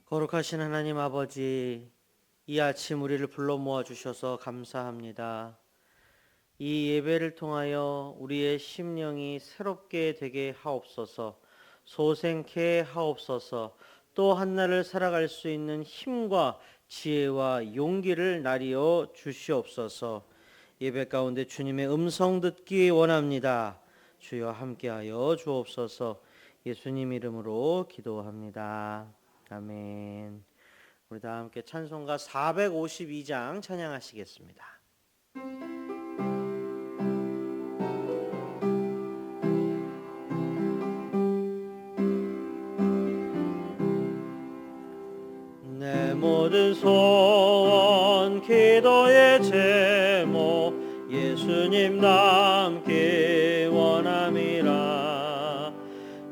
거룩하신 하나님 아버지, 이 아침 우리를 불러 모아 주셔서 감사합니다. 이 예배를 통하여 우리의 심령이 새롭게 되게 하옵소서, 소생케 하옵소서, 또 한날을 살아갈 수 있는 힘과 지혜와 용기를 나리어 주시옵소서. 예배 가운데 주님의 음성 듣기 원합니다. 주여 함께하여 주옵소서. 예수님 이름으로 기도합니다. 아멘. 우리 다 함께 찬송가 452장 찬양하시겠습니다. 내 모든 소원 기도의 제목 예수님 닮기 원함이라.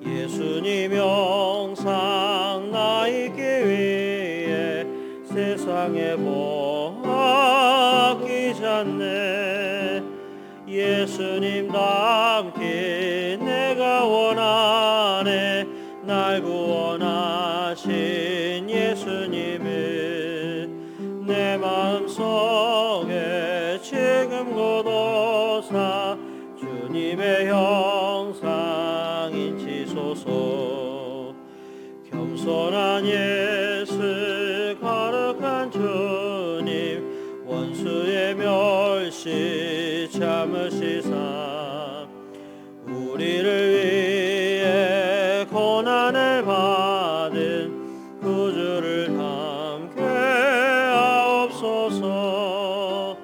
예수님 영상 나 있기 위해 세상에 복 아끼지 않네. 예수님 닮기 내가 원하네. 날 구원하신 예수님을 내 마음속에 지금 고도사 주님의 형상 인치소서. 겸손한 예수 거룩한 주님 원수의 멸시 참으시사 우리를 위해 고난을 받은 구주를 함께 하옵소서.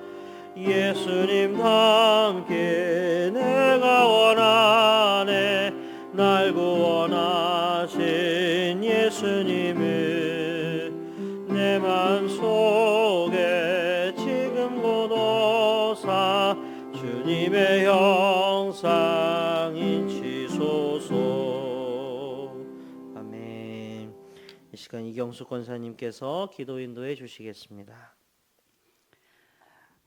예수님 함께 내가 원하네. 날 구원하신 예수님을 내 마음속에 지금 고도사 주님의 형상 인치소서. 아멘. 이 시간 이경수 권사님께서 기도 인도해 주시겠습니다.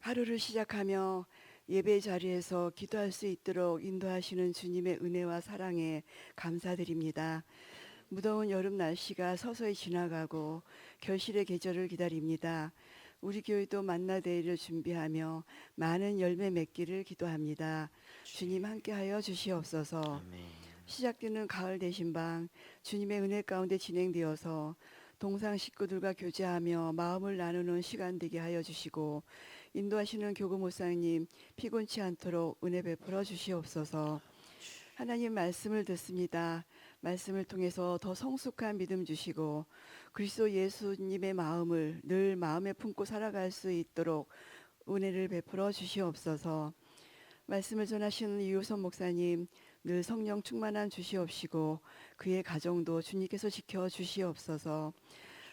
하루를 시작하며 예배 자리에서 기도할 수 있도록 인도하시는 주님의 은혜와 사랑에 감사드립니다. 무더운 여름 날씨가 서서히 지나가고 결실의 계절을 기다립니다. 우리 교회도 만나데이를 준비하며 많은 열매 맺기를 기도합니다. 주님 함께하여 주시옵소서. 아멘. 시작되는 가을 대신방 주님의 은혜 가운데 진행되어서 동상 식구들과 교제하며 마음을 나누는 시간 되게 하여 주시고 인도하시는 교구 목사님 피곤치 않도록 은혜 베풀어 주시옵소서. 하나님 말씀을 듣습니다. 말씀을 통해서 더 성숙한 믿음 주시고 그리스도 예수님의 마음을 늘 마음에 품고 살아갈 수 있도록 은혜를 베풀어 주시옵소서. 말씀을 전하시는 이효선 목사님 늘 성령 충만한 주시옵시고 그의 가정도 주님께서 지켜 주시옵소서.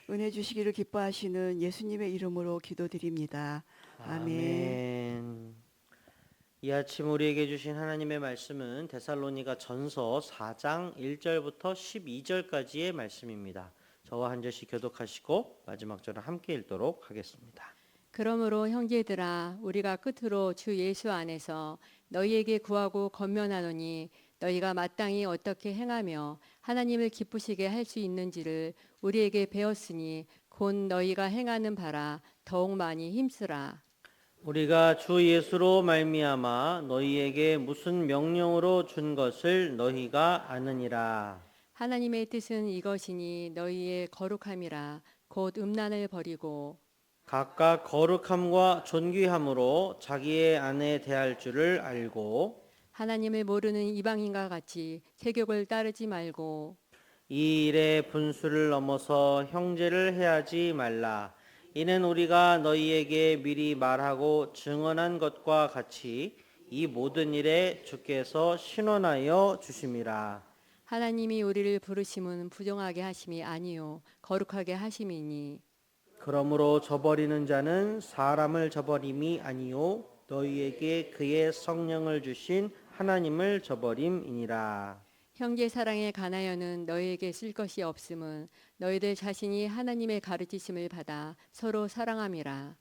은혜 주시기를 기뻐하시는 예수님의 이름으로 기도드립니다. 아멘. 이 아침 우리에게 주신 하나님의 말씀은 데살로니가 전서 4장 1절부터 12절까지의 말씀입니다. 저와 한 절씩 교독하시고 마지막 절을 함께 읽도록 하겠습니다. 그러므로 형제들아 우리가 끝으로 주 예수 안에서 너희에게 구하고 권면하노니 너희가 마땅히 어떻게 행하며 하나님을 기쁘시게 할 수 있는지를 우리에게 배웠으니 곧 너희가 행하는 바라 더욱 많이 힘쓰라. 우리가 주 예수로 말미암아 너희에게 무슨 명령으로 준 것을 너희가 아느니라. 하나님의 뜻은 이것이니 너희의 거룩함이라 곧 음란을 버리고 각각 거룩함과 존귀함으로 자기의 아내 대할 줄을 알고 하나님을 모르는 이방인과 같이 세욕을 따르지 말고 이 일의 분수를 넘어서 형제를 해하지 말라. 이는 우리가 너희에게 미리 말하고 증언한 것과 같이 이 모든 일에 주께서 신원하여 주심이라. 하나님이 우리를 부르심은 부정하게 하심이 아니요 거룩하게 하심이니 그러므로 저버리는 자는 사람을 저버림이 아니요 너희에게 그의 성령을 주신 하나님을 저버림이니라. 형제 사랑에 관하여는 너희에게 쓸 것이 없음은 너희들 자신이 하나님의 가르치심을 받아 서로 사랑함이라.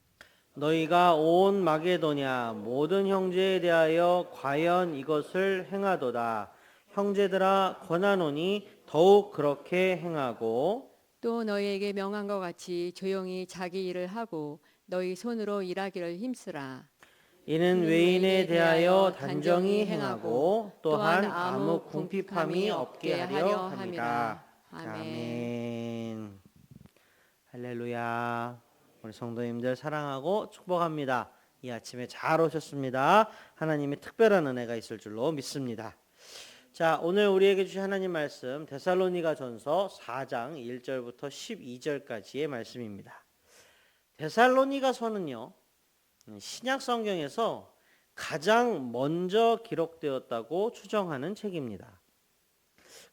너희가 온 마게도냐 모든 형제에 대하여 과연 이것을 행하도다. 형제들아 권하노니 더욱 그렇게 행하고 또 너희에게 명한 것 같이 조용히 자기 일을 하고 너희 손으로 일하기를 힘쓰라. 이는 외인에 대하여 단정히 행하고 또한 아무 궁핍함이 없게 하려 함이라. 아멘. 아멘. 할렐루야. 우리 성도님들 사랑하고 축복합니다. 이 아침에 잘 오셨습니다. 하나님의 특별한 은혜가 있을 줄로 믿습니다. 자, 오늘 우리에게 주신 하나님 말씀 데살로니가전서 4장 1절부터 12절까지의 말씀입니다. 데살로니가서는요, 신약 성경에서 가장 먼저 기록되었다고 추정하는 책입니다.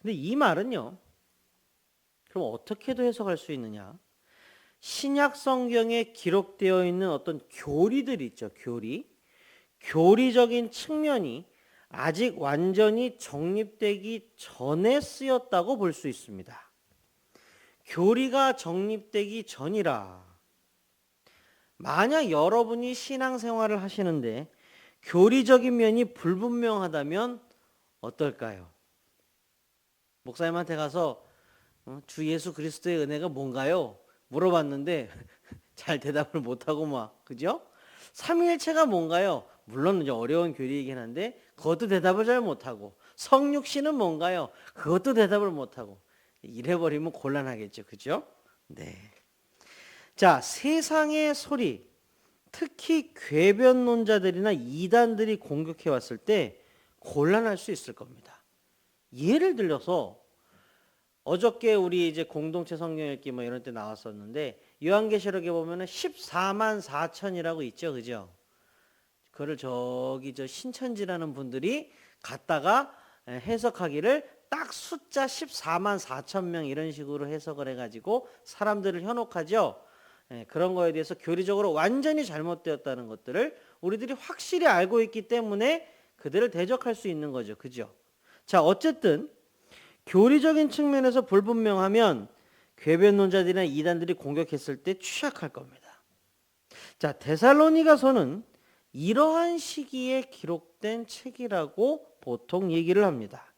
근데 이 말은요, 그럼 어떻게도 해석할 수 있느냐? 신약 성경에 기록되어 있는 어떤 교리들이 있죠. 교리적인 측면이 아직 완전히 정립되기 전에 쓰였다고 볼 수 있습니다. 교리가 정립되기 전이라. 만약 여러분이 신앙생활을 하시는데 교리적인 면이 불분명하다면 어떨까요? 목사님한테 가서 주 예수 그리스도의 은혜가 뭔가요? 물어봤는데 잘 대답을 못하고 막, 그죠? 삼위일체가 뭔가요? 물론 이제 어려운 교리이긴 한데 그것도 대답을 잘 못하고, 성육신은 뭔가요? 그것도 대답을 못하고, 이래버리면 곤란하겠죠, 그죠? 네. 자, 세상의 소리, 특히 궤변론자들이나 이단들이 공격해 왔을 때 곤란할 수 있을 겁니다. 예를 들어서 어저께 우리 이제 공동체 성경 읽기 뭐 이런 때 나왔었는데 요한계시록에 보면은 14만 4천이라고 있죠, 그죠? 그거를 저기 저 신천지라는 분들이 갖다가 해석하기를 딱 숫자 14만 4천 명 이런 식으로 해석을 해가지고 사람들을 현혹하죠. 그런 거에 대해서 교리적으로 완전히 잘못되었다는 것들을 우리들이 확실히 알고 있기 때문에 그들을 대적할 수 있는 거죠, 그죠? 자, 어쨌든 교리적인 측면에서 불분명하면 궤변론자들이나 이단들이 공격했을 때 취약할 겁니다. 자, 데살로니가서는 이러한 시기에 기록된 책이라고 보통 얘기를 합니다.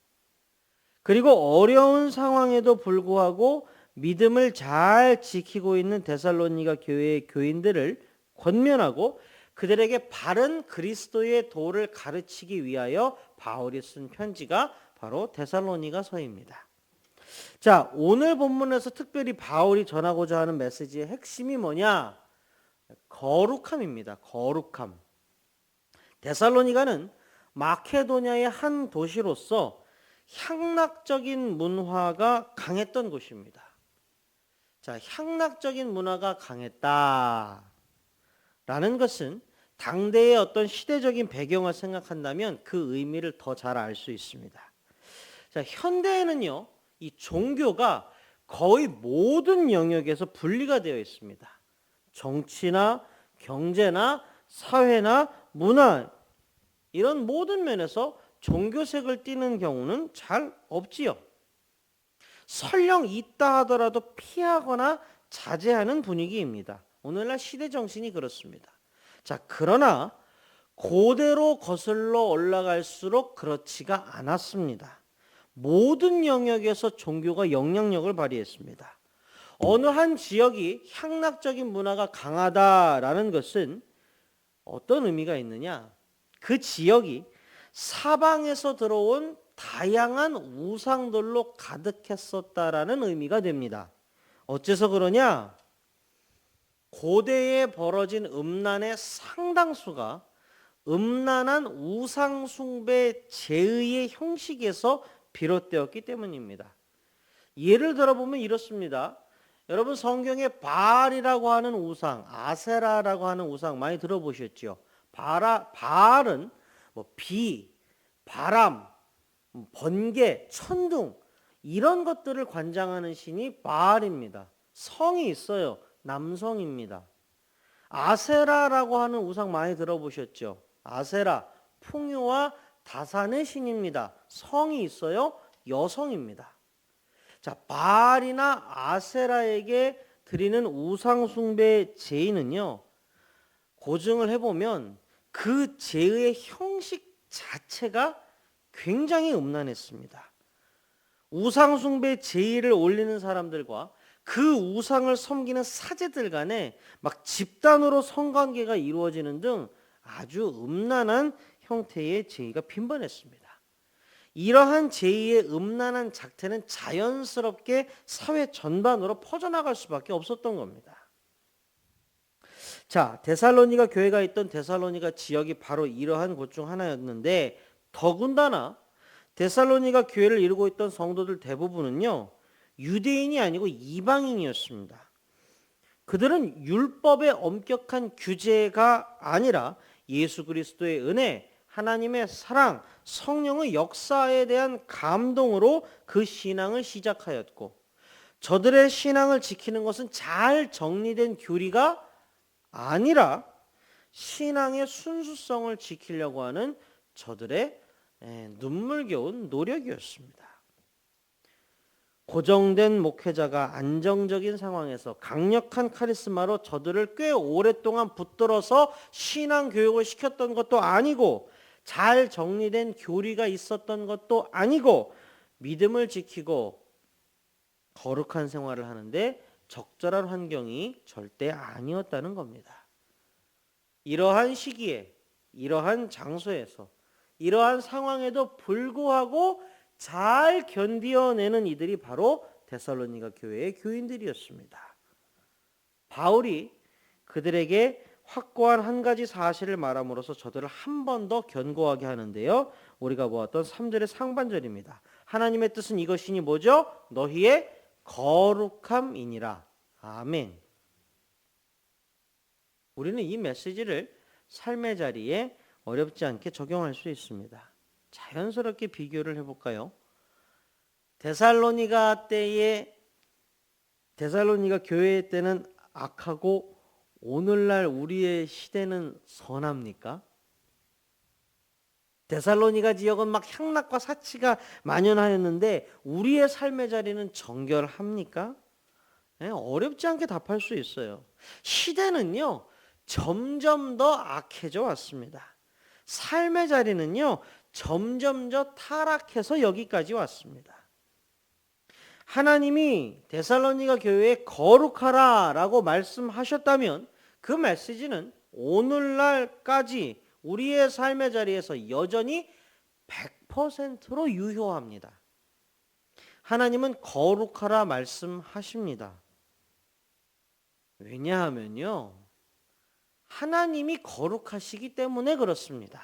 그리고 어려운 상황에도 불구하고 믿음을 잘 지키고 있는 데살로니가 교회의 교인들을 권면하고 그들에게 바른 그리스도의 도를 가르치기 위하여 바울이 쓴 편지가 바로 데살로니가서입니다. 자, 오늘 본문에서 특별히 바울이 전하고자 하는 메시지의 핵심이 뭐냐? 거룩함입니다. 거룩함. 데살로니가는 마케도냐의 한 도시로서 향락적인 문화가 강했던 곳입니다. 자, 향락적인 문화가 강했다라는 것은 당대의 어떤 시대적인 배경을 생각한다면 그 의미를 더 잘 알 수 있습니다. 자, 현대에는요, 이 종교가 거의 모든 영역에서 분리가 되어 있습니다. 정치나 경제나 사회나 문화, 이런 모든 면에서 종교색을 띠는 경우는 잘 없지요. 설령 있다 하더라도 피하거나 자제하는 분위기입니다. 오늘날 시대 정신이 그렇습니다. 자, 그러나 고대로 거슬러 올라갈수록 그렇지가 않았습니다. 모든 영역에서 종교가 영향력을 발휘했습니다. 어느 한 지역이 향락적인 문화가 강하다라는 것은 어떤 의미가 있느냐? 그 지역이 사방에서 들어온 다양한 우상들로 가득했었다라는 의미가 됩니다. 어째서 그러냐? 고대에 벌어진 음란의 상당수가 음란한 우상 숭배 제의의 형식에서 비롯되었기 때문입니다. 예를 들어보면 이렇습니다. 여러분, 성경에 바알이라고 하는 우상, 아세라라고 하는 우상 많이 들어보셨죠? 바알은 뭐 비, 바람, 번개, 천둥, 이런 것들을 관장하는 신이 바알입니다. 성이 있어요. 남성입니다. 아세라라고 하는 우상 많이 들어보셨죠? 아세라, 풍요와 다산의 신입니다. 성이 있어요. 여성입니다. 자, 바알이나 아세라에게 드리는 우상 숭배 제의는요, 고증을 해보면 그 제의의 형식 자체가 굉장히 음란했습니다. 우상 숭배 제의를 올리는 사람들과 그 우상을 섬기는 사제들 간에 막 집단으로 성관계가 이루어지는 등 아주 음란한 형태의 제의가 빈번했습니다. 이러한 제의의 음란한 작태는 자연스럽게 사회 전반으로 퍼져나갈 수밖에 없었던 겁니다. 자, 데살로니가 교회가 있던 데살로니가 지역이 바로 이러한 곳 중 하나였는데, 더군다나 데살로니가 교회를 이루고 있던 성도들 대부분은요, 유대인이 아니고 이방인이었습니다. 그들은 율법의 엄격한 규제가 아니라 예수 그리스도의 은혜, 하나님의 사랑, 성령의 역사에 대한 감동으로 그 신앙을 시작하였고, 저들의 신앙을 지키는 것은 잘 정리된 교리가 아니라 신앙의 순수성을 지키려고 하는 저들의 눈물겨운 노력이었습니다. 고정된 목회자가 안정적인 상황에서 강력한 카리스마로 저들을 꽤 오랫동안 붙들어서 신앙 교육을 시켰던 것도 아니고, 잘 정리된 교리가 있었던 것도 아니고, 믿음을 지키고 거룩한 생활을 하는데 적절한 환경이 절대 아니었다는 겁니다. 이러한 시기에, 이러한 장소에서, 이러한 상황에도 불구하고 잘 견디어내는 이들이 바로 데살로니가 교회의 교인들이었습니다. 바울이 그들에게 확고한 한 가지 사실을 말함으로써 저들을 한 번 더 견고하게 하는데요. 우리가 보았던 3절의 상반절입니다. 하나님의 뜻은 이것이니 뭐죠? 너희의 거룩함이니라. 아멘. 우리는 이 메시지를 삶의 자리에 어렵지 않게 적용할 수 있습니다. 자연스럽게 비교를 해볼까요? 데살로니가 교회 때는 악하고 오늘날 우리의 시대는 선합니까? 데살로니가 지역은 막 향락과 사치가 만연하였는데 우리의 삶의 자리는 정결합니까? 어렵지 않게 답할 수 있어요. 시대는요, 점점 더 악해져 왔습니다. 삶의 자리는요, 점점 더 타락해서 여기까지 왔습니다. 하나님이 데살로니가 교회에 거룩하라 라고 말씀하셨다면 그 메시지는 오늘날까지 우리의 삶의 자리에서 여전히 100%로 유효합니다. 하나님은 거룩하라 말씀하십니다. 왜냐하면요, 하나님이 거룩하시기 때문에 그렇습니다.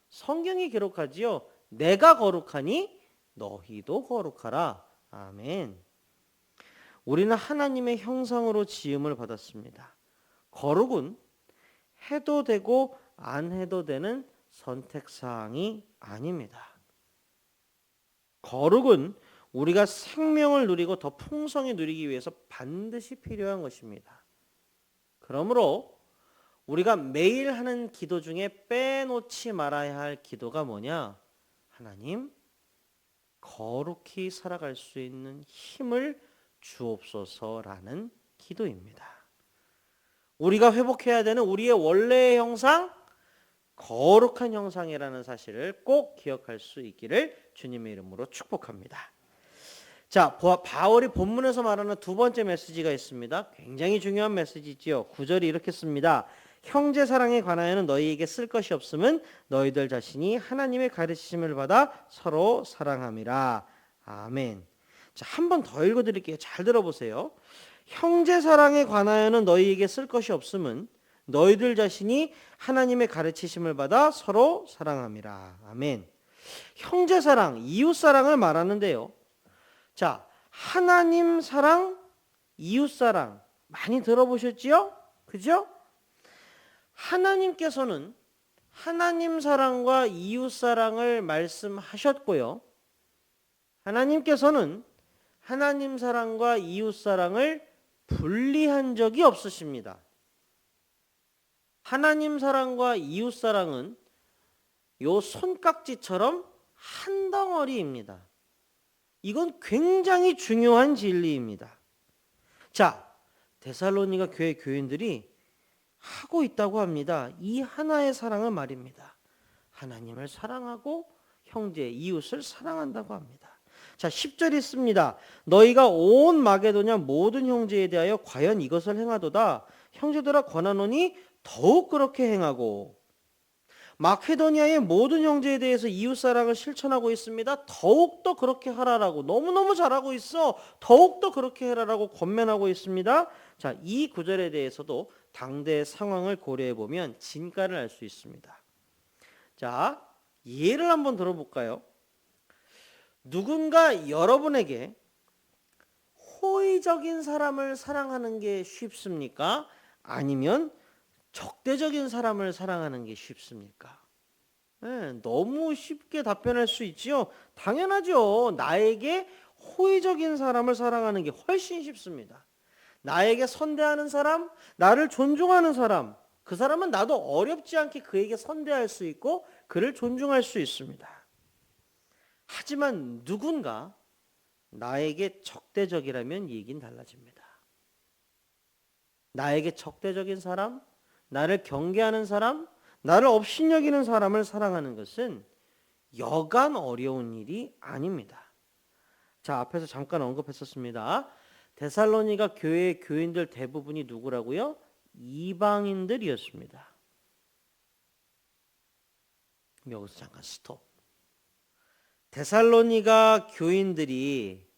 성경이 기록하지요. 내가 거룩하니 너희도 거룩하라. 아멘. 우리는 하나님의 형상으로 지음을 받았습니다. 거룩은 해도 되고 안 해도 되는 선택사항이 아닙니다. 거룩은 우리가 생명을 누리고 더 풍성히 누리기 위해서 반드시 필요한 것입니다. 그러므로 우리가 매일 하는 기도 중에 빼놓지 말아야 할 기도가 뭐냐? 하나님, 거룩히 살아갈 수 있는 힘을 주옵소서라는 기도입니다. 우리가 회복해야 되는 우리의 원래의 형상, 거룩한 형상이라는 사실을 꼭 기억할 수 있기를 주님의 이름으로 축복합니다. 자, 바울이 본문에서 말하는 두 번째 메시지가 있습니다. 굉장히 중요한 메시지지요. 9절이 이렇게 씁니다. 형제 사랑에 관하여는 너희에게 쓸 것이 없음은 너희들 자신이 하나님의 가르치심을 받아 서로 사랑함이라. 아멘. 자, 한 번 더 읽어드릴게요. 잘 들어보세요. 형제 사랑에 관하여는 너희에게 쓸 것이 없음은 너희들 자신이 하나님의 가르치심을 받아 서로 사랑함이라. 아멘. 형제 사랑, 이웃 사랑을 말하는데요. 자, 하나님 사랑, 이웃 사랑 많이 들어보셨지요? 그죠? 하나님께서는 하나님 사랑과 이웃 사랑을 말씀하셨고요. 하나님께서는 하나님 사랑과 이웃 사랑을 분리한 적이 없으십니다. 하나님 사랑과 이웃 사랑은 요 손깍지처럼 한 덩어리입니다. 이건 굉장히 중요한 진리입니다. 자, 데살로니가 교회 교인들이 하고 있다고 합니다. 이 하나의 사랑을 말입니다. 하나님을 사랑하고 형제, 이웃을 사랑한다고 합니다. 자, 10절 있습니다. 너희가 온 마게도냐 모든 형제에 대하여 과연 이것을 행하도다. 형제들아 권하노니 더욱 그렇게 행하고. 마케도니아의 모든 형제에 대해서 이웃사랑을 실천하고 있습니다. 더욱더 그렇게 하라라고. 너무너무 잘하고 있어. 더욱더 그렇게 해라라고 권면하고 있습니다. 자, 이 구절에 대해서도 당대 상황을 고려해 보면 진가를 알 수 있습니다. 자, 예를 한번 들어볼까요? 누군가 여러분에게 호의적인 사람을 사랑하는 게 쉽습니까? 아니면 적대적인 사람을 사랑하는 게 쉽습니까? 네, 너무 쉽게 답변할 수 있지요. 당연하죠. 나에게 호의적인 사람을 사랑하는 게 훨씬 쉽습니다. 나에게 선대하는 사람, 나를 존중하는 사람, 그 사람은 나도 어렵지 않게 그에게 선대할 수 있고 그를 존중할 수 있습니다. 하지만 누군가 나에게 적대적이라면 얘기는 달라집니다. 나에게 적대적인 사람, 나를 경계하는 사람, 나를 업신여기는 사람을 사랑하는 것은 여간 어려운 일이 아닙니다. 자, 앞에서 잠깐 언급했었습니다. 데살로니가 교회의 교인들 대부분이 누구라고요? 이방인들이었습니다. 여기서 잠깐 스톱. 데살로니가 교인들이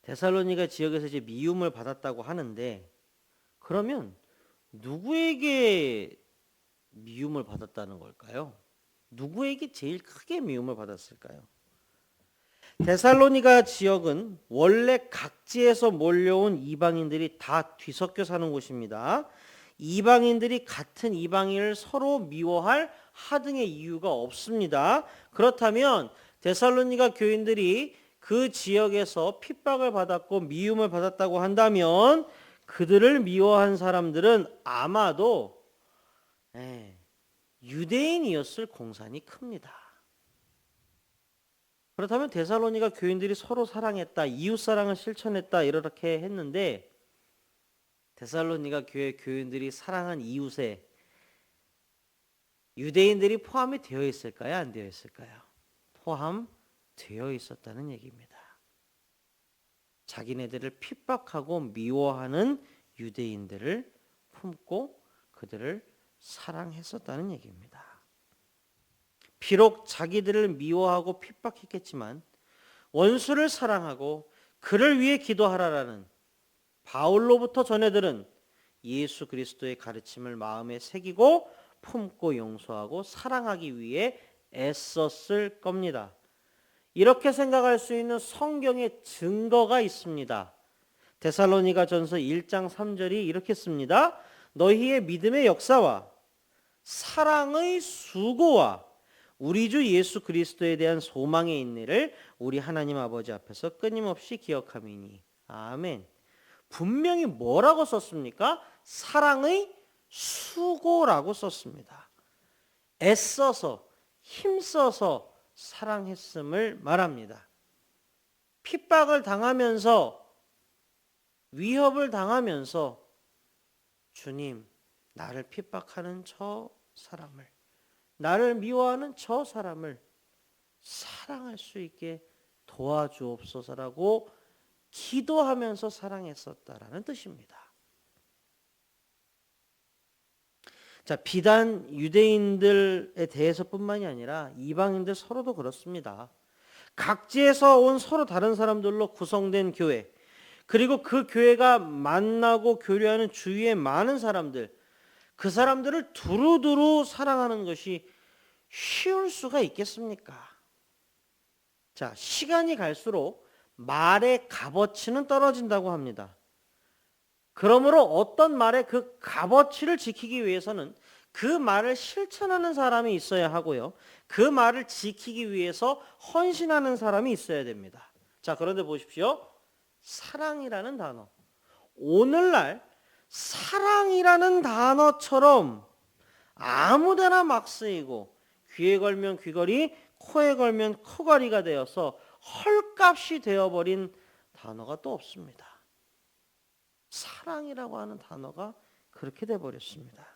데살로니가 지역에서 이제 미움을 받았다고 하는데, 그러면 누구에게 미움을 받았다는 걸까요? 누구에게 제일 크게 미움을 받았을까요? 데살로니가 지역은 원래 각지에서 몰려온 이방인들이 다 뒤섞여 사는 곳입니다. 이방인들이 같은 이방인을 서로 미워할 하등의 이유가 없습니다. 그렇다면 데살로니가 교인들이 그 지역에서 핍박을 받았고 미움을 받았다고 한다면 그들을 미워한 사람들은 아마도 유대인이었을 공산이 큽니다. 그렇다면 데살로니가 교인들이 서로 사랑했다, 이웃사랑을 실천했다 이렇게 했는데 데살로니가 교회 교인들이 사랑한 이웃에 유대인들이 포함이 되어 있을까요? 안 되어 있을까요? 포함되어 있었다는 얘기입니다. 자기네들을 핍박하고 미워하는 유대인들을 품고 그들을 사랑했었다는 얘기입니다. 비록 자기들을 미워하고 핍박했겠지만 원수를 사랑하고 그를 위해 기도하라라는 바울로부터 전해들은 예수 그리스도의 가르침을 마음에 새기고 품고 용서하고 사랑하기 위해 애썼을 겁니다. 이렇게 생각할 수 있는 성경의 증거가 있습니다. 데살로니가 전서 1장 3절이 이렇게 씁니다. 너희의 믿음의 역사와 사랑의 수고와 우리 주 예수 그리스도에 대한 소망의 인내를 우리 하나님 아버지 앞에서 끊임없이 기억함이니. 아멘. 분명히 뭐라고 썼습니까? 사랑의 수고라고 썼습니다. 애써서 힘써서 사랑했음을 말합니다. 핍박을 당하면서 위협을 당하면서 주님, 나를 핍박하는 저 사람을, 나를 미워하는 저 사람을 사랑할 수 있게 도와주옵소서라고 기도하면서 사랑했었다라는 뜻입니다. 자, 비단 유대인들에 대해서뿐만이 아니라 이방인들 서로도 그렇습니다. 각지에서 온 서로 다른 사람들로 구성된 교회, 그리고 그 교회가 만나고 교류하는 주위의 많은 사람들, 그 사람들을 두루두루 사랑하는 것이 쉬울 수가 있겠습니까? 자, 시간이 갈수록 말의 값어치는 떨어진다고 합니다. 그러므로 어떤 말의 그 값어치를 지키기 위해서는 그 말을 실천하는 사람이 있어야 하고요. 그 말을 지키기 위해서 헌신하는 사람이 있어야 됩니다. 자, 그런데 보십시오. 사랑이라는 단어. 오늘날 사랑이라는 단어처럼 아무데나 막 쓰이고 귀에 걸면 귀걸이, 코에 걸면 코걸이가 되어서 헐값이 되어버린 단어가 또 없습니다. 사랑이라고 하는 단어가 그렇게 돼버렸습니다.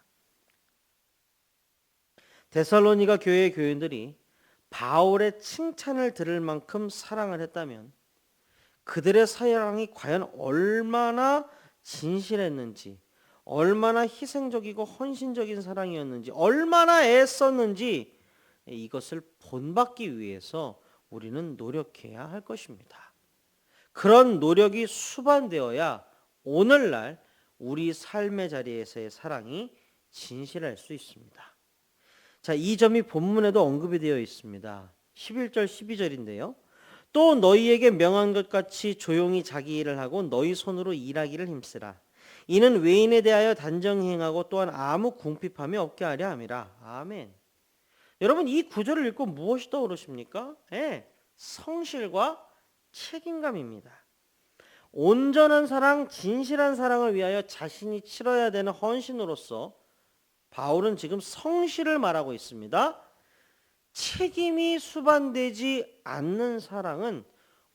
데살로니가 교회의 교인들이 바울의 칭찬을 들을 만큼 사랑을 했다면 그들의 사랑이 과연 얼마나 진실했는지, 얼마나 희생적이고 헌신적인 사랑이었는지, 얼마나 애썼는지 이것을 본받기 위해서 우리는 노력해야 할 것입니다. 그런 노력이 수반되어야 오늘날 우리 삶의 자리에서의 사랑이 진실할 수 있습니다. 자, 이 점이 본문에도 언급이 되어 있습니다. 11절 12절인데요. 또 너희에게 명한 것 같이 조용히 자기 일을 하고 너희 손으로 일하기를 힘쓰라. 이는 외인에 대하여 단정 행하고 또한 아무 궁핍함이 없게 하려 함이라. 아멘. 여러분, 이 구절을 읽고 무엇이 떠오르십니까? 성실과 책임감입니다. 온전한 사랑, 진실한 사랑을 위하여 자신이 치러야 되는 헌신으로서 바울은 지금 성실을 말하고 있습니다. 책임이 수반되지 않는 사랑은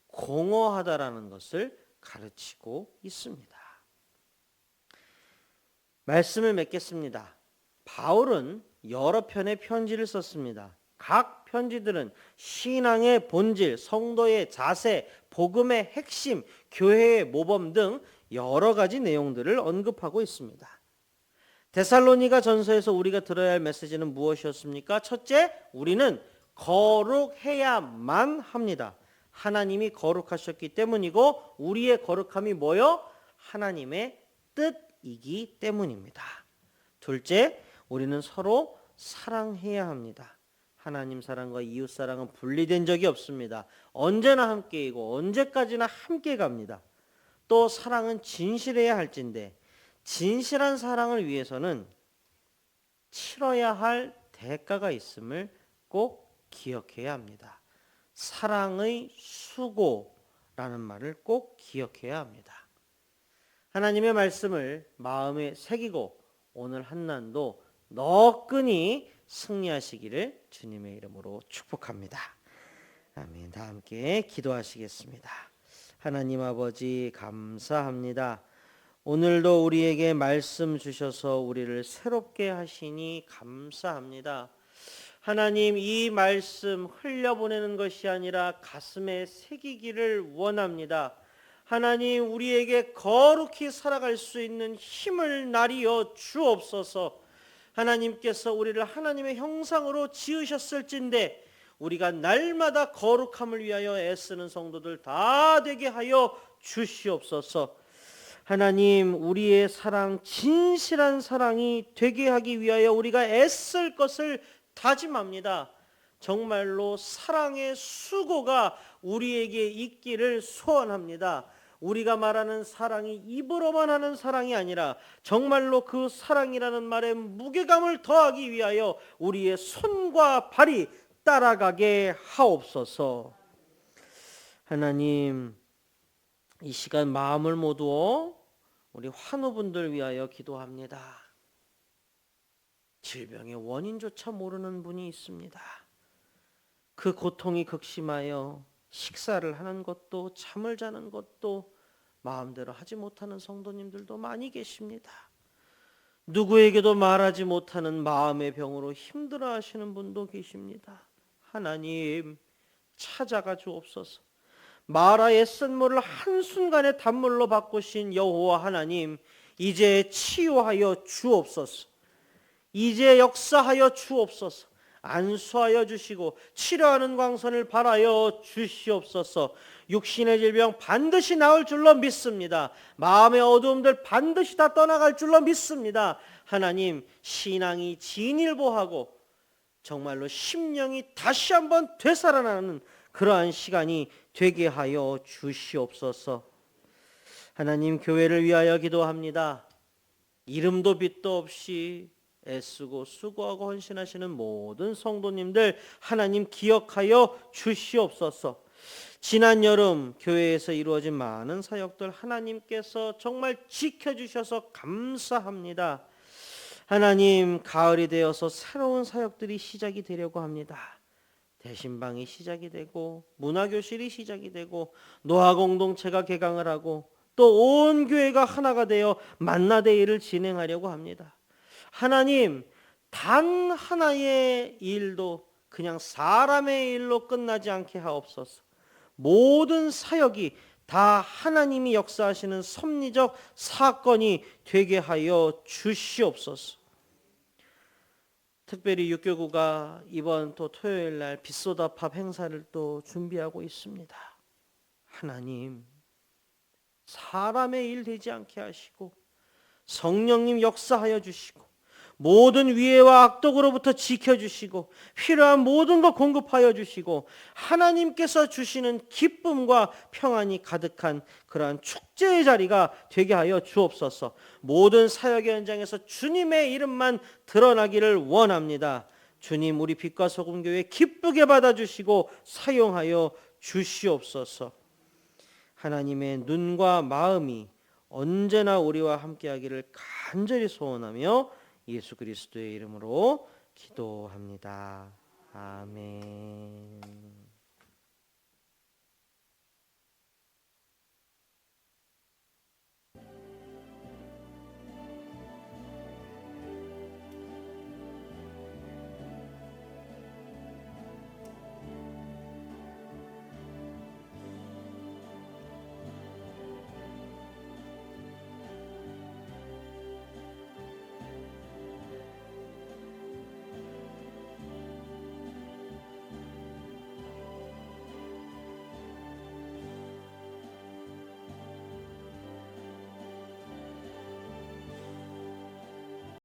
공허하다라는 것을 가르치고 있습니다. 말씀을 맺겠습니다. 바울은 여러 편의 편지를 썼습니다. 각 편지들은 신앙의 본질, 성도의 자세, 복음의 핵심, 교회의 모범 등 여러 가지 내용들을 언급하고 있습니다. 데살로니가 전서에서 우리가 들어야 할 메시지는 무엇이었습니까? 첫째, 우리는 거룩해야만 합니다. 하나님이 거룩하셨기 때문이고 우리의 거룩함이 뭐요? 하나님의 뜻이기 때문입니다. 둘째, 우리는 서로 사랑해야 합니다. 하나님 사랑과 이웃 사랑은 분리된 적이 없습니다. 언제나 함께이고 언제까지나 함께 갑니다. 또 사랑은 진실해야 할진데 진실한 사랑을 위해서는 치러야 할 대가가 있음을 꼭 기억해야 합니다. 사랑의 수고라는 말을 꼭 기억해야 합니다. 하나님의 말씀을 마음에 새기고 오늘 한난도 너끈히 승리하시기를 주님의 이름으로 축복합니다. 아멘. 다 함께 기도하시겠습니다. 하나님 아버지 감사합니다. 오늘도 우리에게 말씀 주셔서 우리를 새롭게 하시니 감사합니다. 하나님, 이 말씀 흘려보내는 것이 아니라 가슴에 새기기를 원합니다. 하나님, 우리에게 거룩히 살아갈 수 있는 힘을 나리어 주옵소서. 하나님께서 우리를 하나님의 형상으로 지으셨을진데 우리가 날마다 거룩함을 위하여 애쓰는 성도들 다 되게 하여 주시옵소서. 하나님, 우리의 사랑, 진실한 사랑이 되게 하기 위하여 우리가 애쓸 것을 다짐합니다. 정말로 사랑의 수고가 우리에게 있기를 소원합니다. 우리가 말하는 사랑이 입으로만 하는 사랑이 아니라 정말로 그 사랑이라는 말에 무게감을 더하기 위하여 우리의 손과 발이 따라가게 하옵소서. 하나님, 이 시간 마음을 모두어 우리 환우분들 위하여 기도합니다. 질병의 원인조차 모르는 분이 있습니다. 그 고통이 극심하여 식사를 하는 것도 잠을 자는 것도 마음대로 하지 못하는 성도님들도 많이 계십니다. 누구에게도 말하지 못하는 마음의 병으로 힘들어하시는 분도 계십니다. 하나님, 찾아가 주옵소서. 마라의 쓴물을 한순간에 단물로 바꾸신 여호와 하나님, 이제 치유하여 주옵소서. 이제 역사하여 주옵소서. 안수하여 주시고 치료하는 광선을 발하여 주시옵소서. 육신의 질병 반드시 나을 줄로 믿습니다. 마음의 어두움들 반드시 다 떠나갈 줄로 믿습니다. 하나님, 신앙이 진일보하고 정말로 심령이 다시 한번 되살아나는 그러한 시간이 되게 하여 주시옵소서. 하나님, 교회를 위하여 기도합니다. 이름도 빛도 없이 애쓰고 수고하고 헌신하시는 모든 성도님들 하나님 기억하여 주시옵소서. 지난 여름 교회에서 이루어진 많은 사역들 하나님께서 정말 지켜주셔서 감사합니다. 하나님, 가을이 되어서 새로운 사역들이 시작이 되려고 합니다. 대신방이 시작이 되고 문화교실이 시작이 되고 노아공동체가 개강을 하고 또 온 교회가 하나가 되어 만나데이를 진행하려고 합니다. 하나님, 단 하나의 일도 그냥 사람의 일로 끝나지 않게 하옵소서. 모든 사역이 다 하나님이 역사하시는 섭리적 사건이 되게 하여 주시옵소서. 특별히 육교구가 이번 또 토요일 날 빛소다팝 행사를 또 준비하고 있습니다. 하나님, 사람의 일 되지 않게 하시고 성령님 역사하여 주시고 모든 위해와 악독으로부터 지켜주시고 필요한 모든 것 공급하여 주시고 하나님께서 주시는 기쁨과 평안이 가득한 그러한 축제의 자리가 되게 하여 주옵소서. 모든 사역의 현장에서 주님의 이름만 드러나기를 원합니다. 주님, 우리 빛과 소금교회 기쁘게 받아주시고 사용하여 주시옵소서. 하나님의 눈과 마음이 언제나 우리와 함께하기를 간절히 소원하며 예수 그리스도의 이름으로 기도합니다. 아멘.